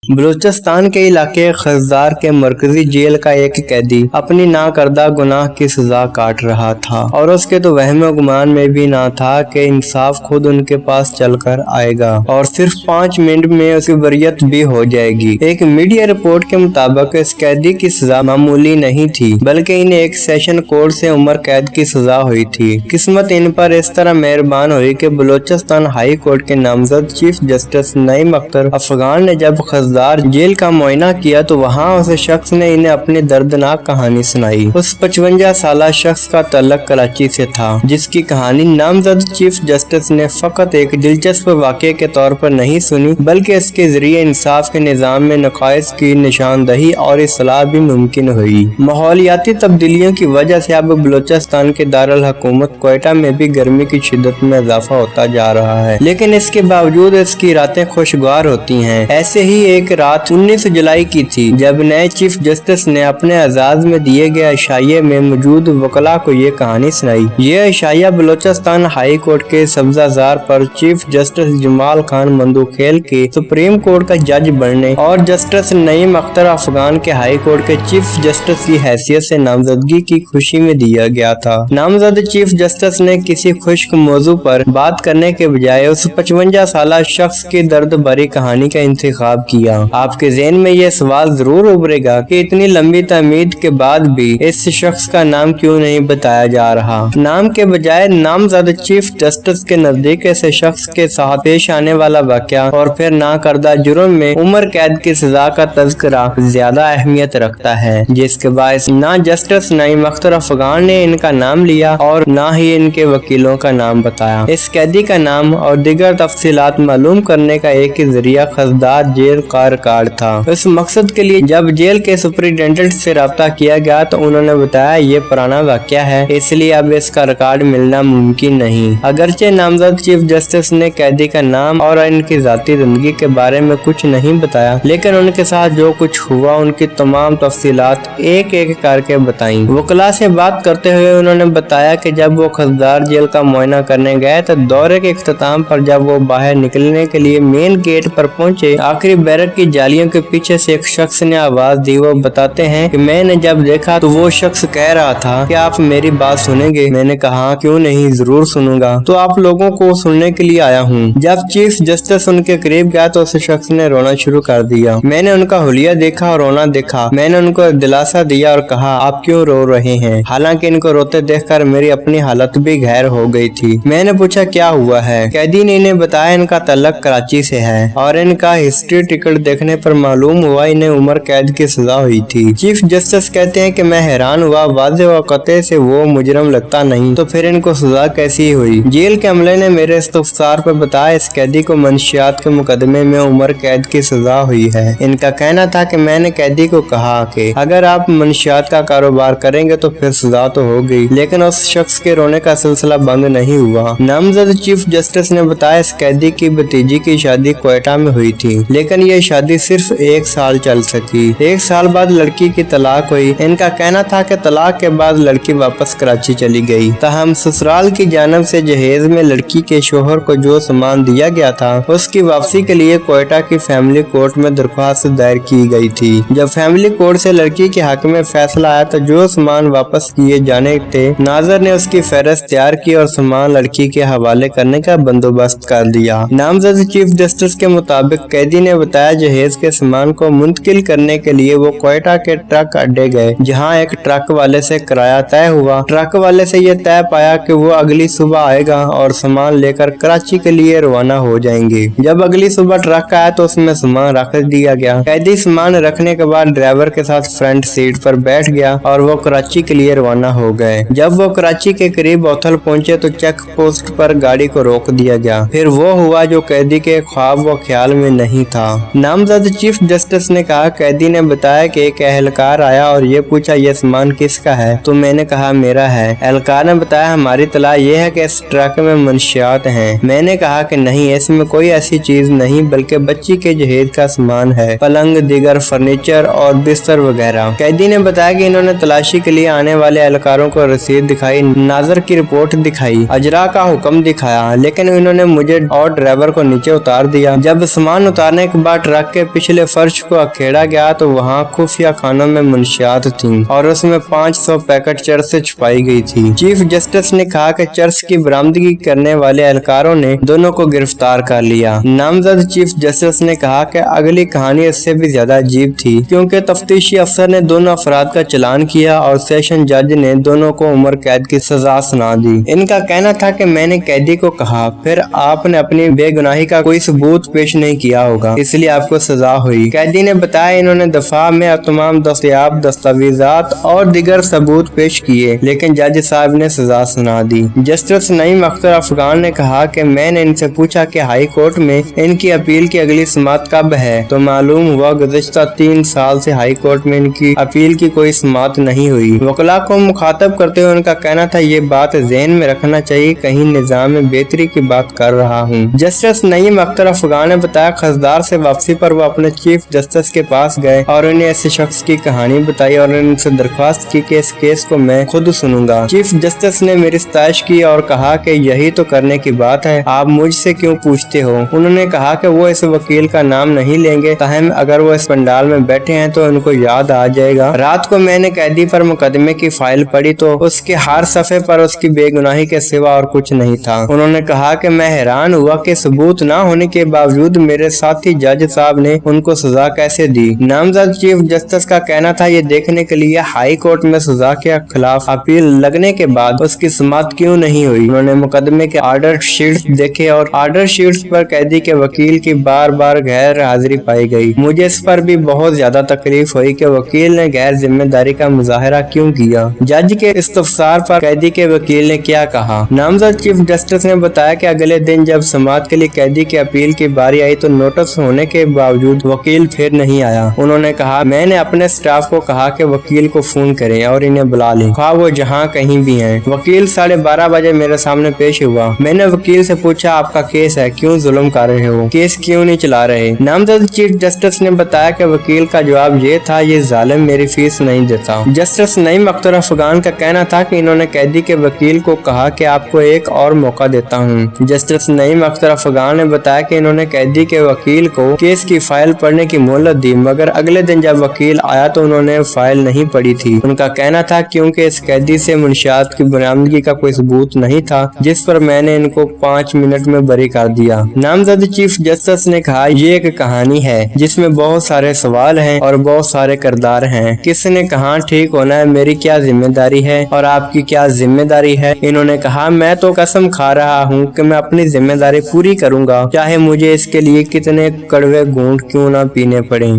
बलूचिस्तान के इलाके खज़ार के मरकजी जेल का एक कैदी अपनी नाकर्दा गुनाह की सजा काट रहा था और उसके तो वहम गुमान में भी ना था कि इंसाफ खुद उनके पास चलकर आएगा और सिर्फ 5 मिनट में उसकी बरियत भी हो जाएगी। एक मीडिया रिपोर्ट के मुताबिक इस कैदी की सजा मामूली नहीं थी, बल्कि इन्हें एक सेशन कोर्ट से उम्र कैद की सजा हुई थी। किस्मत इन पर इस तरह मेहरबान हुई कि बलूचिस्तान हाई कोर्ट के नामजद चीफ जस्टिस नईम अख्तर अफगान ने जब खज़ार जेल का मुआयना किया तो वहाँ उस शख्स ने इन्हें अपनी दर्दनाक कहानी सुनाई। उस 55 साला शख्स का तल्लक कराची से था, जिसकी कहानी नामजद चीफ जस्टिस ने फकत एक दिलचस्प वाक़े के तौर पर नहीं सुनी, बल्कि इसके जरिए इंसाफ के निज़ाम में नक़ाइस की निशानदही और इस्लाह भी मुमकिन हुई। माहौलियाती तब्दीलियों की वजह से अब बलूचिस्तान के दारुल हुकूमत क्वेटा में भी गर्मी की शिद्दत में इजाफा होता जा रहा है, लेकिन इसके बावजूद इसकी रातें खुशगवार होती हैं। ऐसे ही एक रात 19 जुलाई की थी जब नए चीफ जस्टिस ने अपने एजाज में दिए गए अशाइये में मौजूद वकला को ये कहानी सुनाई। ये अशाइया बलूचिस्तान हाई कोर्ट के सब्जाजार पर चीफ जस्टिस जमाल खान मंदूखेल के सुप्रीम कोर्ट का जज बनने और जस्टिस नईम अख्तर अफगान के हाई कोर्ट के चीफ जस्टिस की हैसियत से नामजदगी की खुशी में दिया गया था। नामजद चीफ जस्टिस ने किसी खुश्क मौजू पर बात करने के बजाय उस 55 साला शख्स की दर्द भरी कहानी का इंतखाब किया। आपके ज़हन में ये सवाल जरूर उभरेगा कि इतनी लंबी तामीद के बाद भी इस शख्स का नाम क्यों नहीं बताया जा रहा। नाम के बजाय नामजद चीफ जस्टिस के नजदीक ऐसे शख्स के साथ पेश आने वाला वाक़या और फिर ना करदा जुर्म में उम्र कैद की सजा का तज़किरा ज्यादा अहमियत रखता है, जिसके बायस ना जस्टिस नईम अख्तर अफगान ने इनका नाम लिया और ना ही इनके वकीलों का नाम बताया। इस कैदी का नाम और दीगर तफसीलात मालूम करने का एक ही जरिया खज़ार जेल का रिकॉर्ड था। इस मकसद के लिए जब जेल के सुपरिटेंडेंट से राब्ता किया गया तो उन्होंने बताया ये पुराना वाक़या है, इसलिए अब इसका रिकॉर्ड मिलना मुमकिन नहीं। अगरचे नामजद चीफ जस्टिस ने कैदी का नाम और इनकी जाती जिंदगी के बारे में कुछ नहीं बताया, लेकिन उनके साथ जो कुछ हुआ उनकी तमाम तफसीलात एक एक करके बताई। वकला से बात करते हुए उन्होंने बताया कि जब वो खज़ार जेल का मुआयना करने गए तो दौरे के इख्तिताम पर जब वो बाहर निकलने के लिए मेन गेट पर पहुंचे, आखिरी बैरक की जालियों के पीछे से एक शख्स ने आवाज दी। वो बताते हैं कि मैंने जब देखा तो वो शख्स कह रहा था कि आप मेरी बात सुनेंगे। मैंने कहा क्यों नहीं, जरूर सुनूंगा, तो आप लोगों को सुनने के लिए आया हूँ। जब चीफ जस्टिस उनके करीब गया तो उस शख्स ने रोना शुरू कर दिया। मैंने उनका हुलिया देखा और रोना देखा। मैंने उनको दिलासा दिया और कहा आप क्यों रो रहे हैं। हालांकि इनको रोते देखकर मेरी अपनी हालत भी गैर हो गई थी। मैंने पूछा क्या हुआ है। कैदी ने इन्हें बताया इनका तल्लक कराची से है और इनका हिस्ट्री टिकट देखने पर मालूम हुआ इन्हें उम्र कैद की सजा हुई थी। चीफ जस्टिस कहते हैं कि मैं हैरान हुआ, वाज़े व कतई से वो मुजरम लगता नहीं, तो फिर इनको सजा कैसी हुई। जेल के अमले ने मेरे इस्तफसार पर बताया इस कैदी को मंशियात के मुकदमे में उम्र कैद की सजा हुई है। इनका कहना था कि मैंने कैदी को कहा कि अगर आप मंशियात का कारोबार करेंगे तो फिर सजा तो हो गई, लेकिन उस शख्स के रोने का सिलसिला बंद नहीं हुआ। नामजद चीफ जस्टिस ने बताया इस कैदी की भतीजी की शादी क्वेटा में हुई थी, लेकिन ये शादी सिर्फ 1 साल चल सकी। 1 साल बाद लड़की की तलाक हुई। इनका कहना था कि तलाक के बाद लड़की वापस कराची चली गई। ताहम ससुराल की जानब से जहेज में लड़की के शोहर को जो सामान दिया गया था उसकी वापसी के लिए क्वेटा की फैमिली कोर्ट में दरख्वास्त दायर की गई थी। जब फैमिली कोर्ट से लड़की के हक में फैसला आया तो जो सामान वापस किए जाने थे नाजर ने उसकी फहरिस्त तैयार की और सामान लड़की के हवाले करने का बंदोबस्त कर दिया। नामजद चीफ जस्टिस के मुताबिक कैदी ने बताया जहेज के सामान को मुंतकिल करने के लिए वो क्वेटा के ट्रक अड्डे गए, जहां एक ट्रक वाले से किराया तय हुआ। ट्रक वाले से ये तय पाया कि वो अगली सुबह आएगा और सामान लेकर कराची के लिए रवाना हो जाएंगे। जब अगली सुबह ट्रक आया तो उसमें सामान रख दिया गया। कैदी सामान रखने के बाद ड्राइवर के साथ फ्रंट सीट पर बैठ गया और वो कराची के लिए रवाना हो गए। जब वो कराची के करीब ओथल पहुंचे तो चेक पोस्ट पर गाड़ी को रोक दिया गया। फिर वो हुआ जो कैदी के ख्वाब व ख्याल में नहीं था। नामजद चीफ जस्टिस ने कहा कैदी ने बताया कि एक एहलकार आया और ये पूछा ये सामान किसका है, तो मैंने कहा मेरा है। एहलकार ने बताया हमारी तला ये है कि इस ट्रक में मंशियात हैं। मैंने कहा कि नहीं, इसमें कोई ऐसी चीज नहीं बल्कि बच्ची के जहेज का सामान है, पलंग, दीगर फर्नीचर और बिस्तर वगैरह। कैदी ने बताया कि इन्होंने तलाशी के लिए आने वाले एहलकारों को रसीद दिखाई, नाजर की रिपोर्ट दिखाई, अजरा का हुक्म दिखाया, लेकिन इन्होंने मुझे और ड्राइवर को नीचे उतार दिया। जब सामान उतारने के बाद ट्रक के पिछले फर्श को अखेड़ा गया तो वहाँ खुफिया खानों में मुंशियात थी और उसमें 500 पैकेट चरस से छुपाई गई थी। चीफ जस्टिस ने कहा कि चरस की बरामदगी करने वाले एहलकारों ने दोनों को गिरफ्तार कर लिया। नामजद चीफ जस्टिस ने कहा कि अगली कहानी इससे भी ज्यादा अजीब थी, क्योंकि तफ्तीशी अफसर ने दोनों अफराद का चलान किया और सेशन जज ने दोनों को उम्र कैद की सजा सुना दी। इनका कहना था कि मैंने कैदी को कहा, फिर आपने अपनी बेगुनाही का कोई सबूत पेश नहीं किया होगा, इसलिए आपको सजा हुई। कैदी ने बताया इन्होंने दफा में तमाम दस्तयाब दस्तावेजात और दीगर सबूत पेश किए, लेकिन जज साहब ने सजा सुना दी। जस्टिस नईम अख्तर अफगान ने कहा कि मैंने इनसे पूछा कि हाई कोर्ट में इनकी अपील की अगली समाअत कब है, तो मालूम हुआ गुज़श्ता 3 साल से हाई कोर्ट में इनकी अपील की कोई समाअत नहीं हुई। वकला को मुखातब करते हुए उनका कहना था ये बात ज़हन में रखना चाहिए, कहीं निजाम में बेहतरी की बात कर रहा हूँ। जस्टिस नईम अख्तर अफगान ने बताया खजदार से वापसी पर वो अपने चीफ जस्टिस के पास गए और उन्हें ऐसे शख्स की कहानी बताई और उनसे दरख्वास्त की कि इस केस को मैं खुद सुनूंगा। चीफ जस्टिस ने मेरी सताइश की और कहा कि यही तो करने की बात है, आप मुझसे क्यों पूछते हो। उन्होंने कहा कि वो इस वकील का नाम नहीं लेंगे, ताहम अगर वो इस पंडाल में बैठे हैं तो उनको याद आ जाएगा। रात को मैंने कैदी पर मुकदमे की फाइल पढ़ी तो उसके हर सफ़े पर उसकी बेगुनाही के सिवा और कुछ नहीं था। उन्होंने कहा कि मैं हैरान हुआ कि सबूत न होने के बावजूद मेरे साथी जज साहब ने उनको सजा कैसे दी। नामजद चीफ जस्टिस का कहना था ये देखने के लिए हाई कोर्ट में सजा के खिलाफ अपील लगने के बाद उसकी समाअत क्यों नहीं हुई। उन्होंने मुकदमे के आर्डर शीट्स देखे और आर्डर शीट्स पर कैदी के वकील की बार बार गैर हाजिरी पाई गई। मुझे इस पर भी बहुत ज्यादा तकलीफ हुई कि वकील ने गैर जिम्मेदारी का मुजाहरा क्यों किया। जज के इस्तफसार पर कैदी के वकील ने क्या कहा। नामजद चीफ जस्टिस ने बताया कि अगले दिन जब समाअत के लिए कैदी की अपील की बारी आई तो नोटिस होने के बावजूद वकील फिर नहीं आया। उन्होंने कहा मैंने अपने स्टाफ को कहा कि वकील को फोन करें और इन्हें बुला लें, खा वो जहाँ कहीं भी हैं। वकील 12:30 बजे मेरे सामने पेश हुआ। मैंने वकील से पूछा आपका केस है, क्यों जुल्म कर रहे हो, केस क्यों नहीं चला रहे। नामजद चीफ जस्टिस ने बताया कि वकील का जवाब ये था ये जालिम मेरी फीस नहीं देता। जस्टिस नईम अख्तर अफगान का कहना था कि इन्होंने कैदी के वकील को कहा कि आपको एक और मौका देता हूँ। जस्टिस नईम अख्तर अफगान ने बताया कि इन्होंने कैदी के वकील को केस की फाइल पढ़ने की मोहलत दी, मगर अगले दिन जब वकील आया तो उन्होंने फाइल नहीं पढ़ी थी। उनका कहना था क्योंकि इस कैदी से मुंशियात की बरामदगी का कोई सबूत नहीं था, जिस पर मैंने इनको 5 मिनट में बरी कर दिया। नामजद चीफ जस्टिस ने कहा ये एक कहानी है जिसमें बहुत सारे सवाल हैं और बहुत सारे किरदार हैं। किसने कहाँ ठीक होना है, मेरी क्या जिम्मेदारी है और आपकी क्या जिम्मेदारी है। इन्होंने कहा मैं तो कसम खा रहा हूँ कि मैं अपनी जिम्मेदारी पूरी करूँगा, चाहे मुझे इसके लिए कितने कड़वे घूंट क्यों ना पीने पड़े।